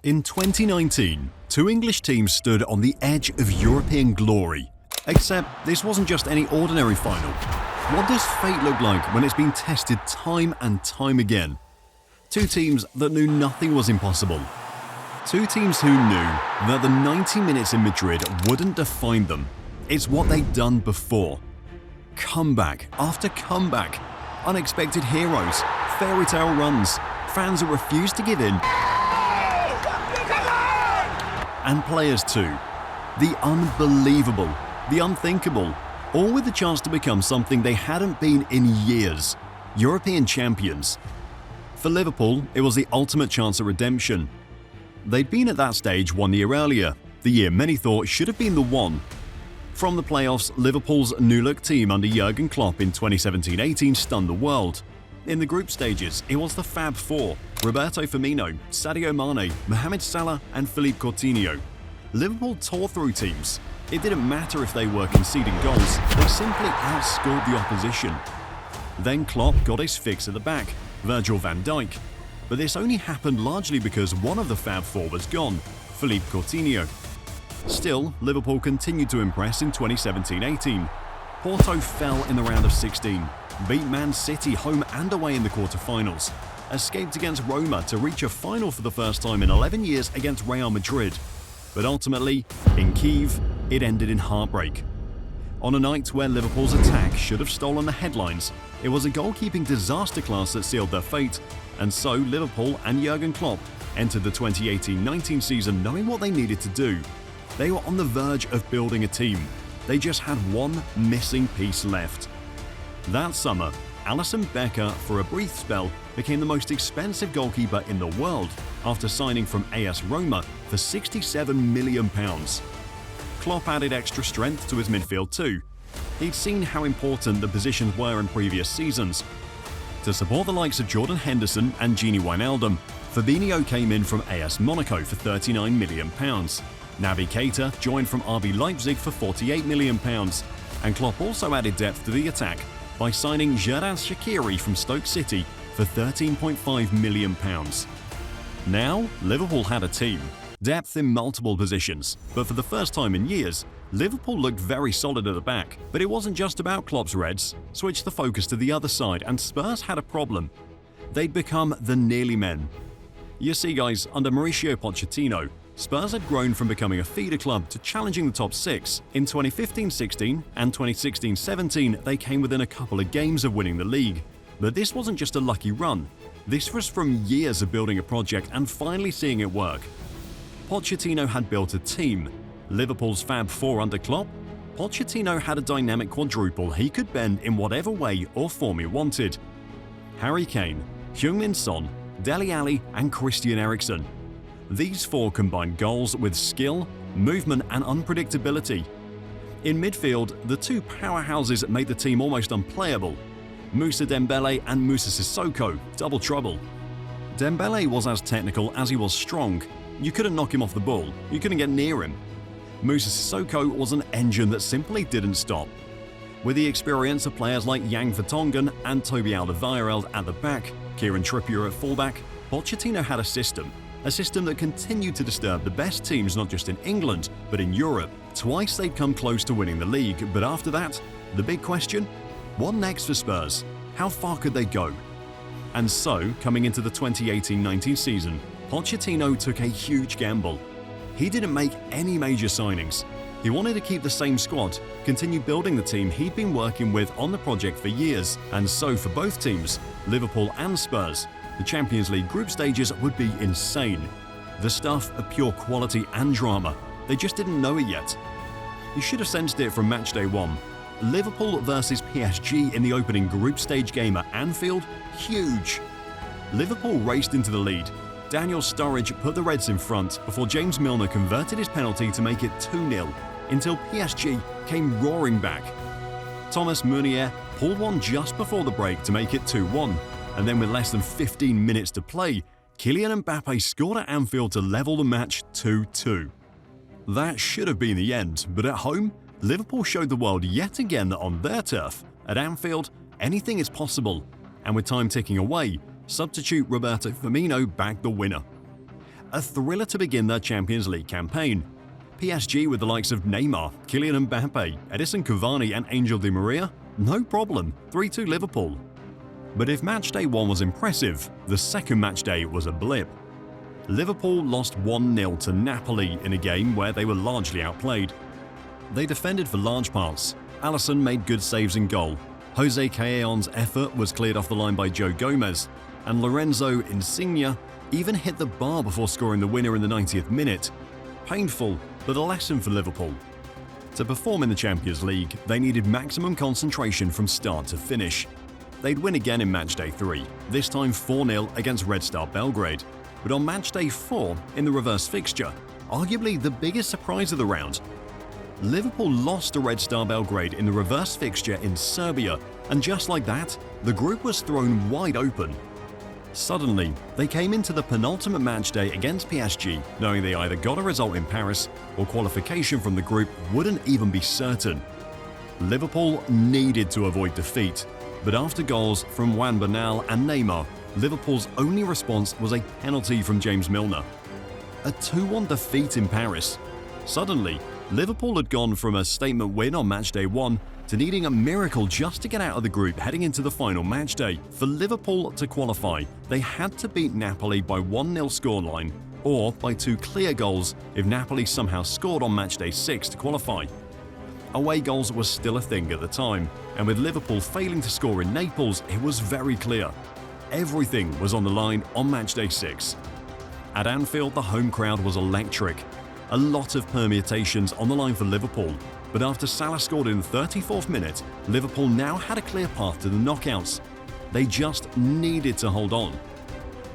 In 2019, two English teams stood on the edge of European glory. Except this wasn't just any ordinary final. What does fate look like when it's been tested time and time again? Two teams that knew nothing was impossible. Two teams who knew that the 90 minutes in Madrid wouldn't define them. It's what they'd done before. Comeback after comeback. Unexpected heroes, fairy tale runs, fans who refused to give in, and players too. The unbelievable, the unthinkable, all with the chance to become something they hadn't been in years: European champions. For Liverpool, it was the ultimate chance at redemption. They'd been at that stage 1 year earlier, the year many thought should have been the one. From the playoffs, Liverpool's new-look team under Jurgen Klopp in 2017-18 stunned the world. In the group stages, it was the Fab Four: Roberto Firmino, Sadio Mane, Mohamed Salah and Philippe Coutinho. Liverpool tore through teams. It didn't matter if they were conceding goals, they simply outscored the opposition. Then Klopp got his fix at the back, Virgil van Dijk. But this only happened largely because one of the Fab Four was gone, Philippe Coutinho. Still, Liverpool continued to impress in 2017-18. Porto fell in the round of 16, beat Man City home and away in the quarter-finals, escaped against Roma to reach a final for the first time in 11 years against Real Madrid. But ultimately, in Kyiv, it ended in heartbreak. On a night where Liverpool's attack should have stolen the headlines, it was a goalkeeping disaster class that sealed their fate, and so Liverpool and Jurgen Klopp entered the 2018-19 season knowing what they needed to do. They were on the verge of building a team. They just had one missing piece left. That summer, Alisson Becker, for a brief spell, became the most expensive goalkeeper in the world after signing from AS Roma for £67 million. Klopp added extra strength to his midfield too. He'd seen how important the positions were in previous seasons. To support the likes of Jordan Henderson and Gini Wijnaldum, Fabinho came in from AS Monaco for £39 million. Naby Keïta joined from RB Leipzig for £48 million. And Klopp also added depth to the attack by signing Xherdan Shaqiri from Stoke City for £13.5 million. Now, Liverpool had a team. Depth in multiple positions, but for the first time in years, Liverpool looked very solid at the back. But it wasn't just about Klopp's Reds. Switch the focus to the other side and Spurs had a problem. They'd become the nearly men. You see guys, under Mauricio Pochettino, Spurs had grown from becoming a feeder club to challenging the top six. In 2015-16 and 2016-17, they came within a couple of games of winning the league. But this wasn't just a lucky run. This was from years of building a project and finally seeing it work. Pochettino had built a team. Liverpool's Fab Four under Klopp, Pochettino had a dynamic quadruple he could bend in whatever way or form he wanted. Harry Kane, Heung-min Son, Dele Alli and Christian Eriksen. These four combined goals with skill, movement and unpredictability. In midfield, the two powerhouses made the team almost unplayable. Moussa Dembele and Moussa Sissoko, double trouble. Dembele was as technical as he was strong. You couldn't knock him off the ball, you couldn't get near him. Moussa Sissoko was an engine that simply didn't stop. With the experience of players like Yang Vertonghen and Toby Alderweireld at the back, Kieran Trippier at fullback, Pochettino had a system that continued to disturb the best teams not just in England, but in Europe. Twice they'd come close to winning the league, but after that, the big question? What next for Spurs? How far could they go? And so, coming into the 2018-19 season, Pochettino took a huge gamble. He didn't make any major signings. He wanted to keep the same squad, continue building the team he'd been working with on the project for years. And so for both teams, Liverpool and Spurs, the Champions League group stages would be insane. The stuff of pure quality and drama. They just didn't know it yet. You should have sensed it from match day one. Liverpool versus PSG in the opening group stage game at Anfield, huge. Liverpool raced into the lead. Daniel Sturridge put the Reds in front before James Milner converted his penalty to make it 2-0, until PSG came roaring back. Thomas Meunier pulled one just before the break to make it 2-1, and then with less than 15 minutes to play, Kylian Mbappe scored at Anfield to level the match 2-2. That should have been the end, but at home, Liverpool showed the world yet again that on their turf, at Anfield, anything is possible, and with time ticking away, substitute Roberto Firmino bagged the winner. A thriller to begin their Champions League campaign. PSG with the likes of Neymar, Kylian Mbappe, Edison Cavani and Angel Di Maria? No problem, 3-2 Liverpool. But if matchday 1 was impressive, the second matchday was a blip. Liverpool lost 1-0 to Napoli in a game where they were largely outplayed. They defended for large parts. Alisson made good saves in goal. Jose Callejon's effort was cleared off the line by Joe Gomez, and Lorenzo Insigne even hit the bar before scoring the winner in the 90th minute. Painful, but a lesson for Liverpool. To perform in the Champions League, they needed maximum concentration from start to finish. They'd win again in matchday 3, this time 4-0 against Red Star Belgrade. But on matchday 4, in the reverse fixture, arguably the biggest surprise of the round, Liverpool lost to Red Star Belgrade in the reverse fixture in Serbia, and just like that, the group was thrown wide open. Suddenly, they came into the penultimate matchday against PSG knowing they either got a result in Paris or qualification from the group wouldn't even be certain. Liverpool needed to avoid defeat, but after goals from Juan Bernal and Neymar, Liverpool's only response was a penalty from James Milner. A 2-1 defeat in Paris. Suddenly, Liverpool had gone from a statement win on matchday 1 to needing a miracle just to get out of the group heading into the final matchday. For Liverpool to qualify, they had to beat Napoli by 1-0 scoreline or by 2 clear goals if Napoli somehow scored on matchday 6 to qualify. Away goals was still a thing at the time, and with Liverpool failing to score in Naples, it was very clear. Everything was on the line on matchday 6. At Anfield, the home crowd was electric. A lot of permutations on the line for Liverpool, but after Salah scored in the 34th minute, Liverpool now had a clear path to the knockouts. They just needed to hold on.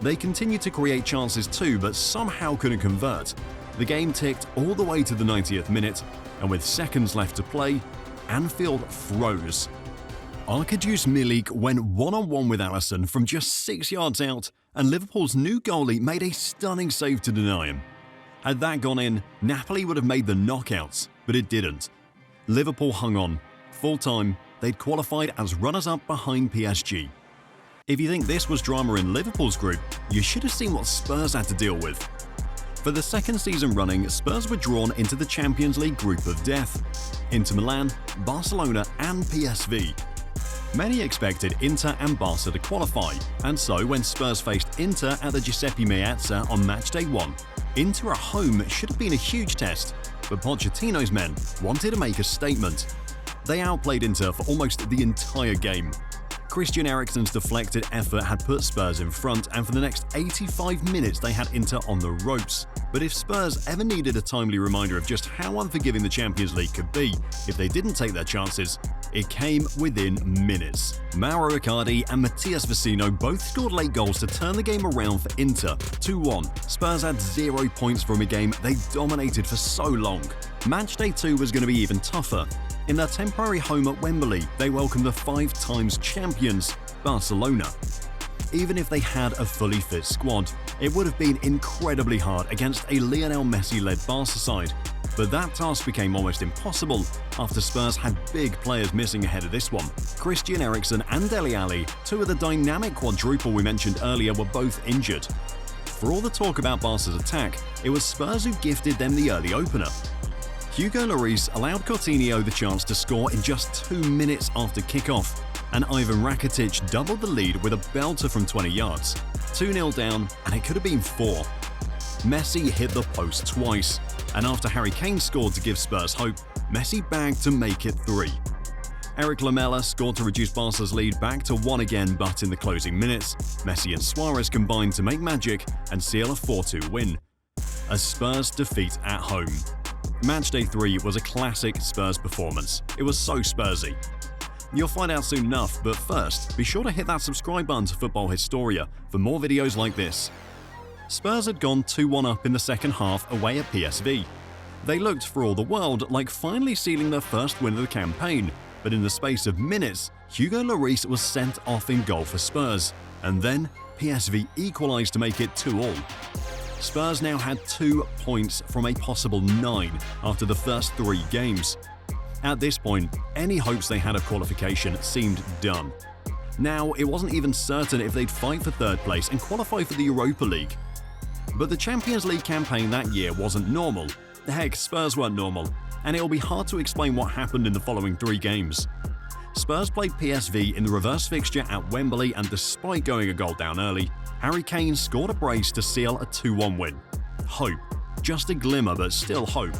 They continued to create chances too, but somehow couldn't convert. The game ticked all the way to the 90th minute, and with seconds left to play, Anfield froze. Arkadiusz Milik went one-on-one with Alisson from just 6 yards out, and Liverpool's new goalie made a stunning save to deny him. Had that gone in, Napoli would have made the knockouts, but it didn't. Liverpool hung on. Full-time, they'd qualified as runners-up behind PSG. If you think this was drama in Liverpool's group, you should have seen what Spurs had to deal with. For the second season running, Spurs were drawn into the Champions League group of death. Inter Milan, Barcelona and PSV. Many expected Inter and Barça to qualify, and so when Spurs faced Inter at the Giuseppe Meazza on matchday 1, Inter at home should have been a huge test, but Pochettino's men wanted to make a statement. They outplayed Inter for almost the entire game. Christian Eriksen's deflected effort had put Spurs in front, and for the next 85 minutes they had Inter on the ropes. But if Spurs ever needed a timely reminder of just how unforgiving the Champions League could be if they didn't take their chances, it came within minutes. Mauro Icardi and Matías Vecino both scored late goals to turn the game around for Inter, 2-1. Spurs had 0 points from a game they dominated for so long. Matchday 2 was going to be even tougher. In their temporary home at Wembley, they welcomed the 5-time champions, Barcelona. Even if they had a fully fit squad, it would have been incredibly hard against a Lionel Messi-led Barça side. But that task became almost impossible after Spurs had big players missing ahead of this one. Christian Eriksen and Dele Alli, 2 of the dynamic quadruple we mentioned earlier, were both injured. For all the talk about Barca's attack, it was Spurs who gifted them the early opener. Hugo Lloris allowed Coutinho the chance to score in just 2 minutes after kickoff, and Ivan Rakitic doubled the lead with a belter from 20 yards. 2-0 down, and it could have been 4. Messi hit the post twice, and after Harry Kane scored to give Spurs hope, Messi bagged to make it 3. Eric Lamela scored to reduce Barca's lead back to 1 again, but in the closing minutes, Messi and Suarez combined to make magic and seal a 4-2 win. A Spurs defeat at home. Matchday 3 was a classic Spurs performance. It was so Spursy. You'll find out soon enough, but first, be sure to hit that subscribe button to Football Historia for more videos like this. Spurs had gone 2-1 up in the second half away at PSV. They looked for all the world like finally sealing their first win of the campaign, but in the space of minutes, Hugo Lloris was sent off in goal for Spurs, and then PSV equalised to make it 2-2. Spurs now had 2 points from a possible 9 after the first 3 games. At this point, any hopes they had of qualification seemed done. Now, it wasn't even certain if they'd fight for third place and qualify for the Europa League. But the Champions League campaign that year wasn't normal. Heck, Spurs weren't normal, and it'll be hard to explain what happened in the following 3 games. Spurs played PSV in the reverse fixture at Wembley, and despite going a goal down early, Harry Kane scored a brace to seal a 2-1 win. Hope. Just a glimmer, but still hope.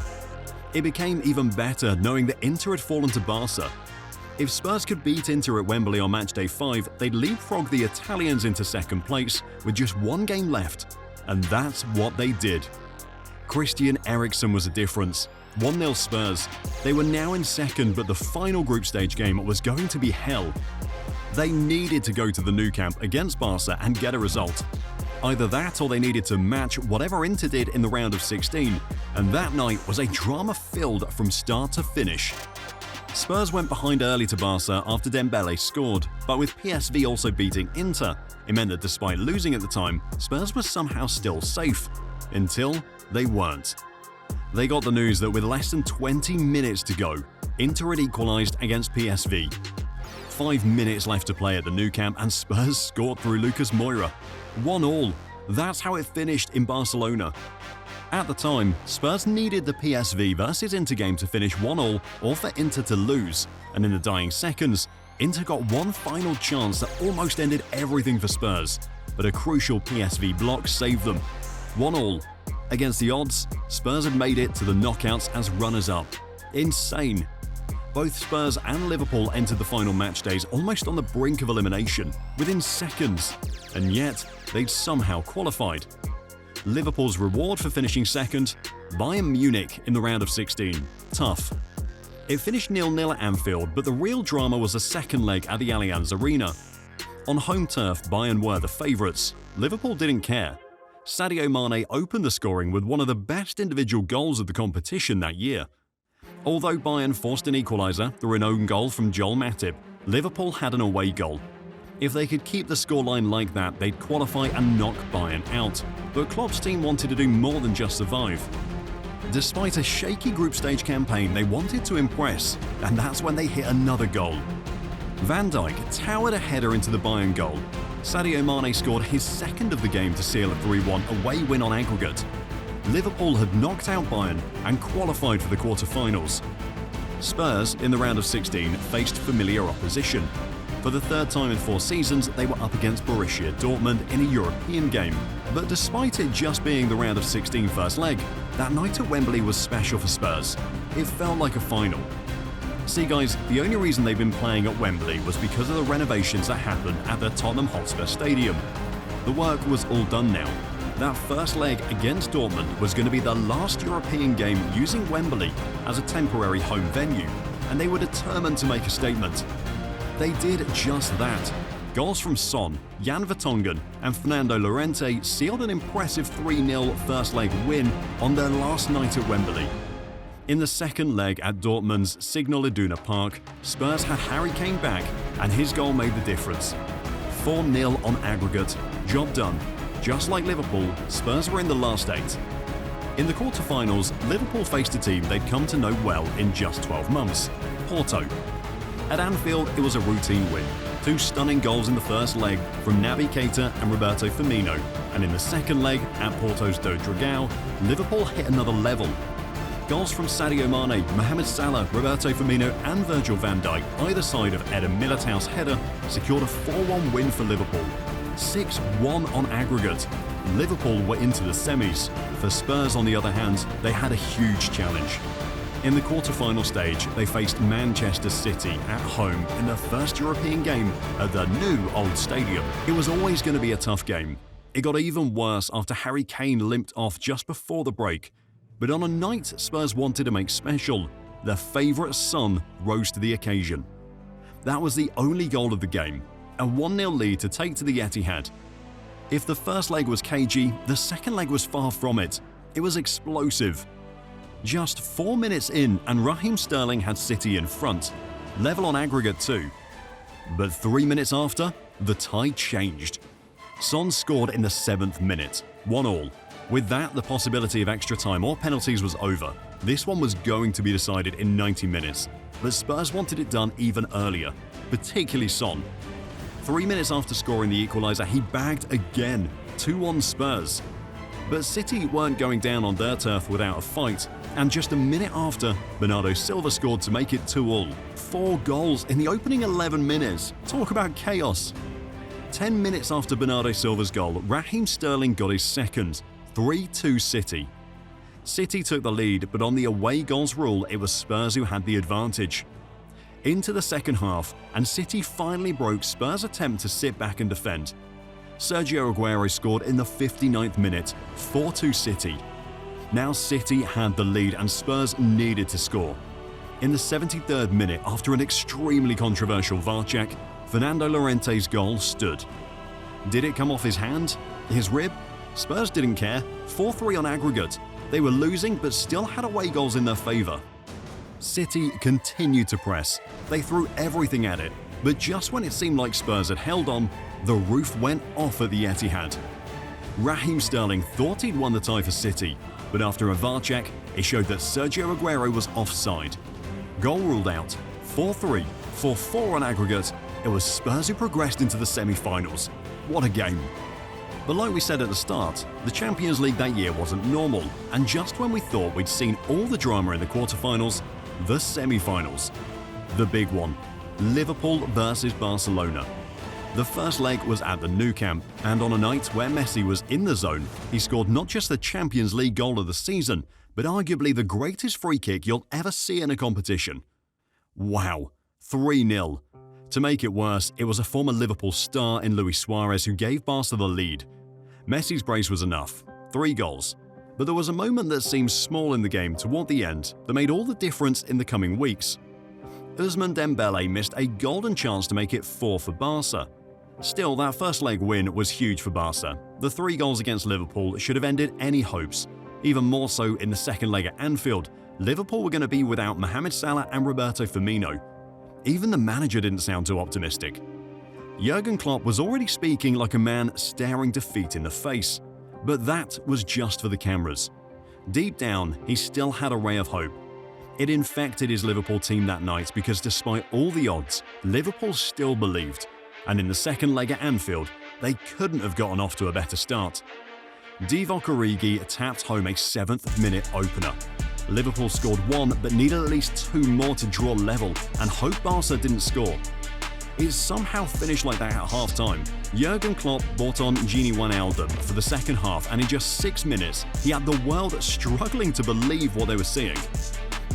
It became even better knowing that Inter had fallen to Barça. If Spurs could beat Inter at Wembley on matchday 5, they'd leapfrog the Italians into second place with just 1 game left. And that's what they did. Christian Eriksen was a difference. 1-0 Spurs. They were now in second, but the final group stage game was going to be hell. They needed to go to the Nou Camp against Barça and get a result. Either that or they needed to match whatever Inter did in the round of 16, and that night was a drama-filled from start to finish. Spurs went behind early to Barça after Dembele scored, but with PSV also beating Inter, it meant that despite losing at the time, Spurs were somehow still safe. Until they weren't. They got the news that with less than 20 minutes to go, Inter had equalised against PSV. 5 minutes left to play at the Nou Camp and Spurs scored through Lucas Moura. 1-1. That's how it finished in Barcelona. At the time, Spurs needed the PSV versus Inter game to finish 1-1 or for Inter to lose, and in the dying seconds, Inter got one final chance that almost ended everything for Spurs, but a crucial PSV block saved them. 1-1. Against the odds, Spurs had made it to the knockouts as runners-up. Insane. Both Spurs and Liverpool entered the final match days almost on the brink of elimination, within seconds, and yet they'd somehow qualified. Liverpool's reward for finishing second? Bayern Munich in the round of 16. Tough. It finished 0-0 at Anfield, but the real drama was the second leg at the Allianz Arena. On home turf, Bayern were the favourites. Liverpool didn't care. Sadio Mane opened the scoring with one of the best individual goals of the competition that year. Although Bayern forced an equaliser through an own goal from Joel Matip, Liverpool had an away goal. If they could keep the scoreline like that, they'd qualify and knock Bayern out. But Klopp's team wanted to do more than just survive. Despite a shaky group stage campaign, they wanted to impress, and that's when they hit another goal. Van Dijk towered a header into the Bayern goal. Sadio Mane scored his second of the game to seal a 3-1 away win on aggregate. Liverpool had knocked out Bayern and qualified for the quarter-finals. Spurs, in the round of 16, faced familiar opposition. For the 3rd time in 4 seasons, they were up against Borussia Dortmund in a European game. But despite it just being the round of 16 first leg, that night at Wembley was special for Spurs. It felt like a final. See guys, the only reason they've been playing at Wembley was because of the renovations that happened at the Tottenham Hotspur Stadium. The work was all done now. That first leg against Dortmund was going to be the last European game using Wembley as a temporary home venue, and they were determined to make a statement. They did just that. Goals from Son, Jan Vertonghen and Fernando Llorente sealed an impressive 3-0 first leg win on their last night at Wembley. In the second leg at Dortmund's Signal Iduna Park, Spurs had Harry Kane back and his goal made the difference. 4-0 on aggregate, job done. Just like Liverpool, Spurs were in the last 8. In the quarter-finals, Liverpool faced a team they'd come to know well in just 12 months, Porto. At Anfield, it was a routine win. 2 stunning goals in the first leg from Naby Keïta and Roberto Firmino, and in the second leg at Porto's Do Dragão, Liverpool hit another level. Goals from Sadio Mane, Mohamed Salah, Roberto Firmino and Virgil van Dijk, either side of Eden Militao's header, secured a 4-1 win for Liverpool. 6-1 on aggregate. Liverpool were into the semis. For Spurs, on the other hand, they had a huge challenge. In the quarter-final stage, they faced Manchester City at home in their first European game at the new Old Stadium. It was always going to be a tough game. It got even worse after Harry Kane limped off just before the break. But on a night Spurs wanted to make special, their favourite son rose to the occasion. That was the only goal of the game, a 1-0 lead to take to the Etihad. If the first leg was cagey, the second leg was far from it. It was explosive. Just 4 minutes in and Raheem Sterling had City in front, level on aggregate too. But 3 minutes after, the tide changed. Son scored in the 7th minute, 1-1. With that, the possibility of extra time or penalties was over. This one was going to be decided in 90 minutes, but Spurs wanted it done even earlier, particularly Son. 3 minutes after scoring the equaliser, he bagged again, 2-1 Spurs. But City weren't going down on their turf without a fight, and just a minute after, Bernardo Silva scored to make it 2-2. 4 goals in the opening 11 minutes. Talk about chaos. 10 minutes after Bernardo Silva's goal, Raheem Sterling got his second. 3-2 City. City took the lead, but on the away goals rule, it was Spurs who had the advantage. Into the second half, and City finally broke Spurs' attempt to sit back and defend. Sergio Aguero scored in the 59th minute, 4-2 City. Now City had the lead and Spurs needed to score. In the 73rd minute, after an extremely controversial VAR check, Fernando Llorente's goal stood. Did it come off his hand? His rib? Spurs didn't care. 4-3 on aggregate. They were losing but still had away goals in their favour. City continued to press. They threw everything at it, but just when it seemed like Spurs had held on, the roof went off at the Etihad. Raheem Sterling thought he'd won the tie for City, but after a VAR check, it showed that Sergio Aguero was offside. Goal ruled out. 4-3, 4-4 on aggregate. It was Spurs who progressed into the semi-finals. What a game. But like we said at the start, the Champions League that year wasn't normal, and just when we thought we'd seen all the drama in the quarterfinals, the semi-finals. The big one. Liverpool versus Barcelona. The first leg was at the Nou Camp, and on a night where Messi was in the zone, he scored not just the Champions League goal of the season, but arguably the greatest free kick you'll ever see in a competition. Wow, 3-0. To make it worse, it was a former Liverpool star in Luis Suarez who gave Barca the lead. Messi's brace was enough, 3 goals. But there was a moment that seemed small in the game toward the end that made all the difference in the coming weeks. Ousmane Dembele missed a golden chance to make it 4 for Barca. Still, that first leg win was huge for Barca. The 3 goals against Liverpool should have ended any hopes. Even more so in the second leg at Anfield, Liverpool were going to be without Mohamed Salah and Roberto Firmino. Even the manager didn't sound too optimistic. Jurgen Klopp was already speaking like a man staring defeat in the face. But that was just for the cameras. Deep down, he still had a ray of hope. It infected his Liverpool team that night because despite all the odds, Liverpool still believed. And in the second leg at Anfield, they couldn't have gotten off to a better start. Divock Origi tapped home a 7th-minute opener. Liverpool scored 1 but needed at least 2 more to draw level and hope Barca didn't score. It somehow finished like that at half-time. Jurgen Klopp brought on Gini Wijnaldum for the second half, and in just 6 minutes, he had the world struggling to believe what they were seeing.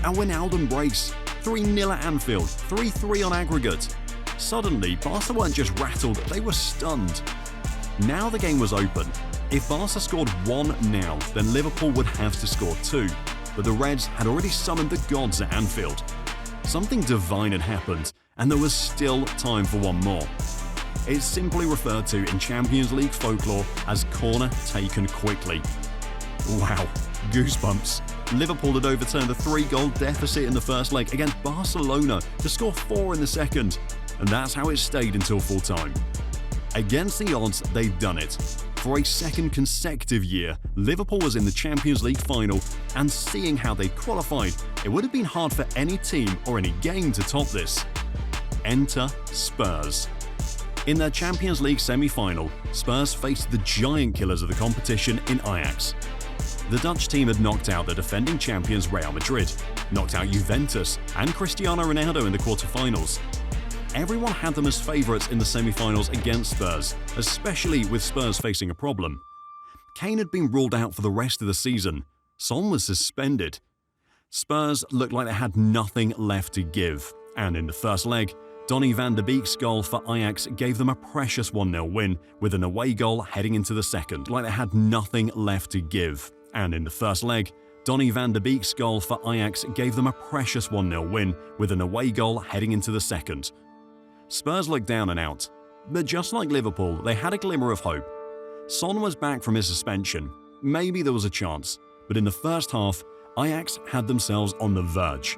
And Wijnaldum breaks, 3-0 at Anfield, 3-3 on aggregate. Suddenly, Barca weren't just rattled, they were stunned. Now the game was open. If Barca scored 1 now, then Liverpool would have to score 2. But the Reds had already summoned the gods at Anfield. Something divine had happened, and there was still time for one more. It's simply referred to in Champions League folklore as corner taken quickly. Wow, goosebumps. Liverpool had overturned a 3-goal deficit in the first leg against Barcelona to score 4 in the second, and that's how it stayed until full time. Against the odds, they'd done it. For a second consecutive year, Liverpool was in the Champions League final, and seeing how they qualified, it would have been hard for any team or any game to top this. Enter Spurs. In their Champions League semi-final, Spurs faced the giant killers of the competition in Ajax. The Dutch team had knocked out the defending champions Real Madrid, knocked out Juventus and Cristiano Ronaldo in the quarterfinals. Everyone had them as favourites in the semi-finals against Spurs, especially with Spurs facing a problem. Kane had been ruled out for the rest of the season. Son was suspended. Spurs looked like they had nothing left to give, and in the first leg, Donny van de Beek's goal for Ajax gave them a precious 1-0 win, with an away goal heading into the second, like they had nothing left to give. And in the first leg, Donny van de Beek's goal for Ajax gave them a precious 1-0 win, with an away goal heading into the second. Spurs looked down and out, but just like Liverpool, they had a glimmer of hope. Son was back from his suspension. Maybe there was a chance, but in the first half, Ajax had themselves on the verge.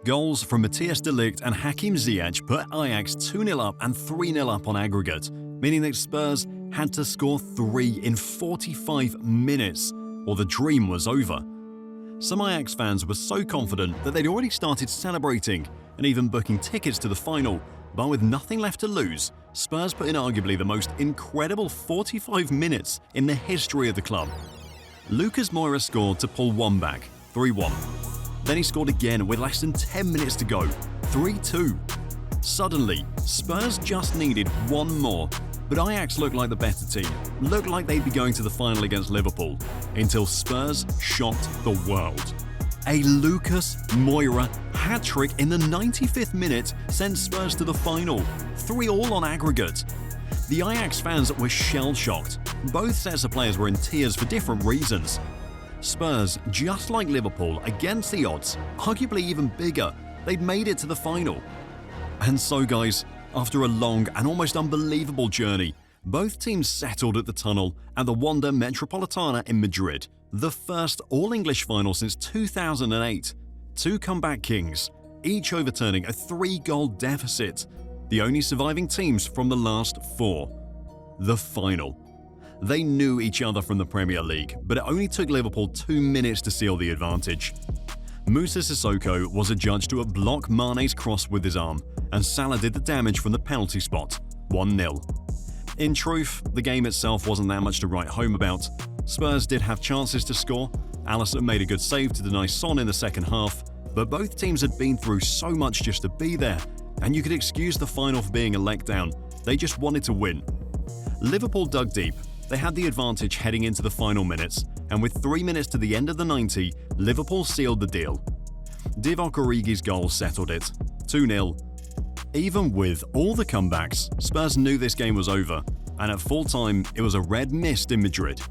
Goals from Matthijs de Ligt and Hakim Ziyech put Ajax 2-0 up and 3-0 up on aggregate, meaning that Spurs had to score 3 in 45 minutes, or the dream was over. Some Ajax fans were so confident that they'd already started celebrating and even booking tickets to the final, but with nothing left to lose, Spurs put in arguably the most incredible 45 minutes in the history of the club. Lucas Moura scored to pull one back, 3-1. Then he scored again with less than 10 minutes to go, 3-2. Suddenly, Spurs just needed one more, but Ajax looked like the better team, looked like they'd be going to the final against Liverpool, until Spurs shocked the world. A Lucas Moura hat-trick in the 95th minute sent Spurs to the final, 3-3 on aggregate. The Ajax fans were shell-shocked. Both sets of players were in tears for different reasons. Spurs, just like Liverpool, against the odds, arguably even bigger, they'd made it to the final. And so guys, after a long and almost unbelievable journey, both teams settled at the tunnel at the Wanda Metropolitana in Madrid, the first all-English final since 2008. Two comeback kings, each overturning a 3-goal deficit, the only surviving teams from the last 4. The final. They knew each other from the Premier League, but it only took Liverpool 2 minutes to seal the advantage. Moussa Sissoko was adjudged to block Mane's cross with his arm, and Salah did the damage from the penalty spot, 1-0. In truth, the game itself wasn't that much to write home about. Spurs did have chances to score. Alisson made a good save to deny Son in the second half, but both teams had been through so much just to be there, and you could excuse the final for being a letdown. They just wanted to win. Liverpool dug deep. They had the advantage heading into the final minutes, and with 3 minutes to the end of the 90, Liverpool sealed the deal. Divock Origi's goal settled it, 2-0. Even with all the comebacks, Spurs knew this game was over, and at full time it was a red mist in Madrid.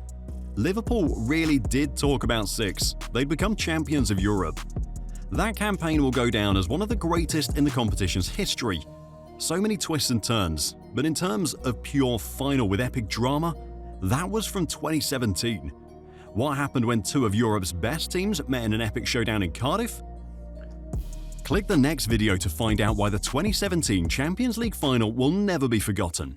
Liverpool really did talk about 6. They'd become champions of Europe. That campaign will go down as one of the greatest in the competition's history. So many twists and turns, but in terms of pure final with epic drama, that was from 2017. What happened when 2 of Europe's best teams met in an epic showdown in Cardiff? Click the next video to find out why the 2017 Champions League final will never be forgotten.